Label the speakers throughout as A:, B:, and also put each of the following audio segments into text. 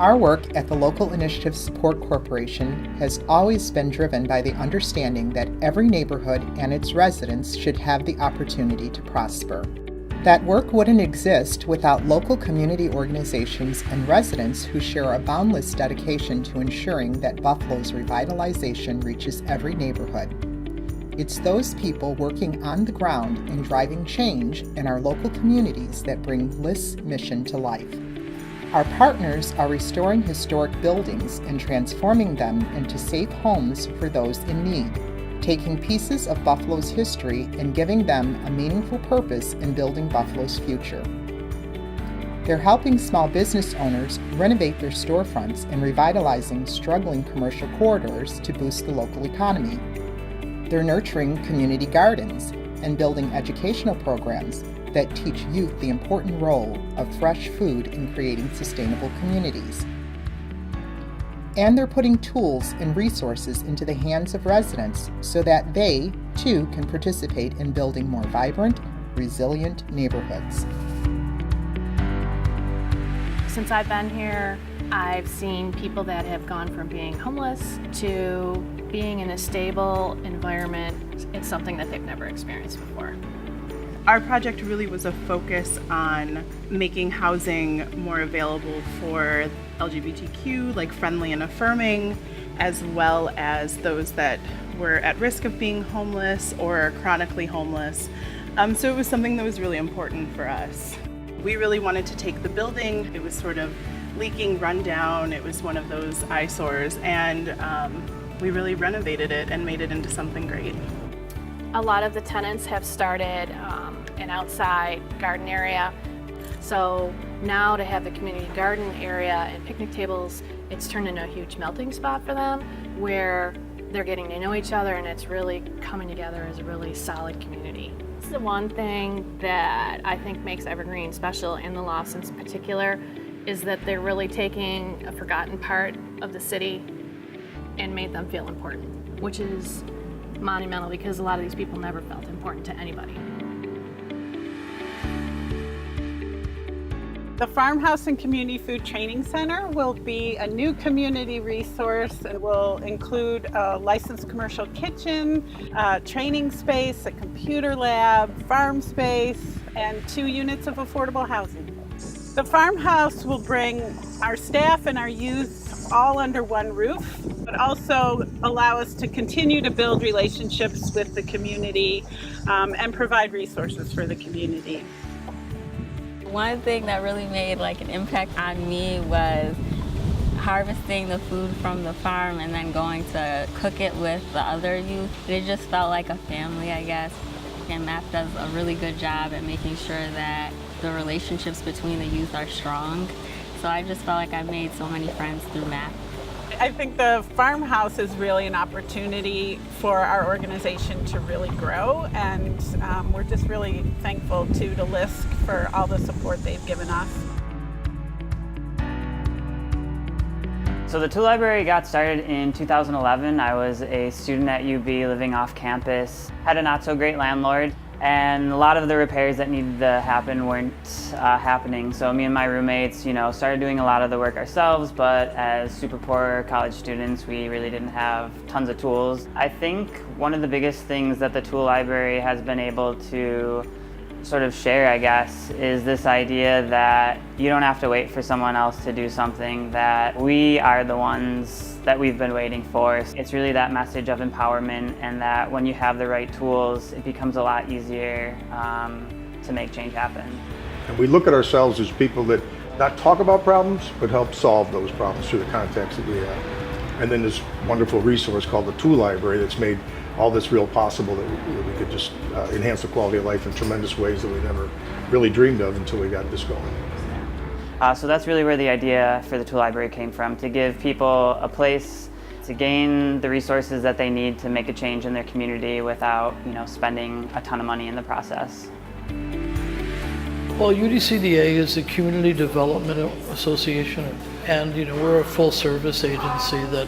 A: Our work at the Local Initiative Support Corporation has always been driven by the understanding that every neighborhood and its residents should have the opportunity to prosper. That work wouldn't exist without local community organizations and residents who share a boundless dedication to ensuring that Buffalo's revitalization reaches every neighborhood. It's those people working on the ground and driving change in our local communities that bring LISC's mission to life. Our partners are restoring historic buildings and transforming them into safe homes for those in need, taking pieces of Buffalo's history and giving them a meaningful purpose in building Buffalo's future. They're helping small business owners renovate their storefronts and revitalizing struggling commercial corridors to boost the local economy. They're nurturing community gardens and building educational programs that teach youth the important role of fresh food in creating sustainable communities. And they're putting tools and resources into the hands of residents so that they, too, can participate in building more vibrant, resilient neighborhoods.
B: Since I've been here, I've seen people that have gone from being homeless to being in a stable environment. It's something that they've never experienced before.
C: Our project really was a focus on making housing more available for LGBTQ, like friendly and affirming, as well as those that were at risk of being homeless or chronically homeless. So it was something that was really important for us. We really wanted to take the building. It was sort of leaking, run down. It was one of those eyesores, and we really renovated it and made it into something great.
B: A lot of the tenants have started an outside garden area. So now to have the community garden area and picnic tables, it's turned into a huge melting spot for them where they're getting to know each other and it's really coming together as a really solid community. It's the one thing that I think makes Evergreen special, and the Lofts in particular, is that they're really taking a forgotten part of the city and made them feel important, which is monumental because a lot of these people never felt important to anybody.
D: The Farmhouse and Community Food Training Center will be a new community resource. It will include a licensed commercial kitchen, a training space, a computer lab, farm space, and 2 units of affordable housing. The Farmhouse will bring our staff and our youth all under one roof, but also allow us to continue to build relationships with the community and provide resources for the community.
E: One thing that really made an impact on me was harvesting the food from the farm and then going to cook it with the other youth. It just felt like a family, I guess. And MAP does a really good job at making sure that the relationships between the youth are strong. So I just felt like I made so many friends through MAP.
D: I think the Farmhouse is really an opportunity for our organization to really grow, and we're just really thankful to LISC for all the support they've given us.
F: So the tool library got started in 2011. I was a student at UB living off campus, had a not so great landlord, and a lot of the repairs that needed to happen weren't happening. So me and my roommates, started doing a lot of the work ourselves, but as super poor college students, we really didn't have tons of tools. I think one of the biggest things that the tool library has been able to sort of share, I guess, is this idea that you don't have to wait for someone else to do something, that we are the ones that we've been waiting for. It's really that message of empowerment, and that when you have the right tools, it becomes a lot easier to make change happen.
G: And we look at ourselves as people that not talk about problems, but help solve those problems through the contacts that we have. And then this wonderful resource called the Tool Library that's made all this real possible, that we could just enhance the quality of life in tremendous ways that we never really dreamed of until we got this going.
F: So that's really where the idea for the tool library came from, to give people a place to gain the resources that they need to make a change in their community without, spending a ton of money in the process.
H: Well, UDCDA is the Community Development Association, and we're a full-service agency that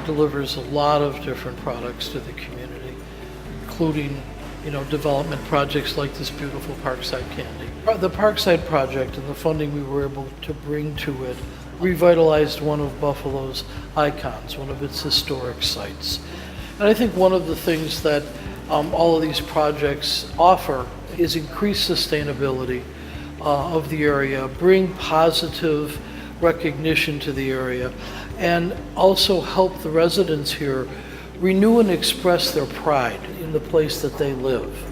H: delivers a lot of different products to the community, including development projects like this beautiful Parkside Candy. The Parkside project and the funding we were able to bring to it revitalized one of Buffalo's icons, one of its historic sites. And I think one of the things that all of these projects offer is increased sustainability of the area, bring positive recognition to the area, and also help the residents here renew and express their pride in the place that they live.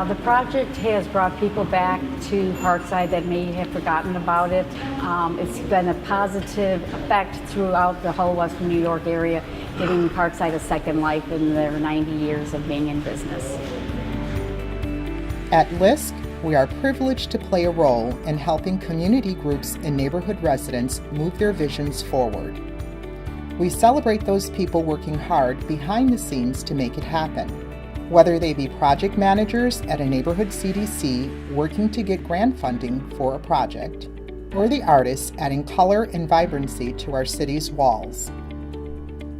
I: The project has brought people back to Parkside that may have forgotten about it. It's been a positive effect throughout the whole Western New York area, giving Parkside a second life in their 90 years of being in business.
A: At LISC, we are privileged to play a role in helping community groups and neighborhood residents move their visions forward. We celebrate those people working hard behind the scenes to make it happen. Whether they be project managers at a neighborhood CDC working to get grant funding for a project, or the artists adding color and vibrancy to our city's walls.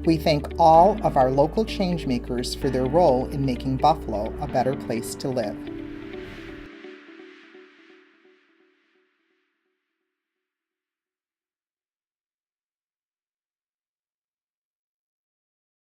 A: We thank all of our local changemakers for their role in making Buffalo a better place to live.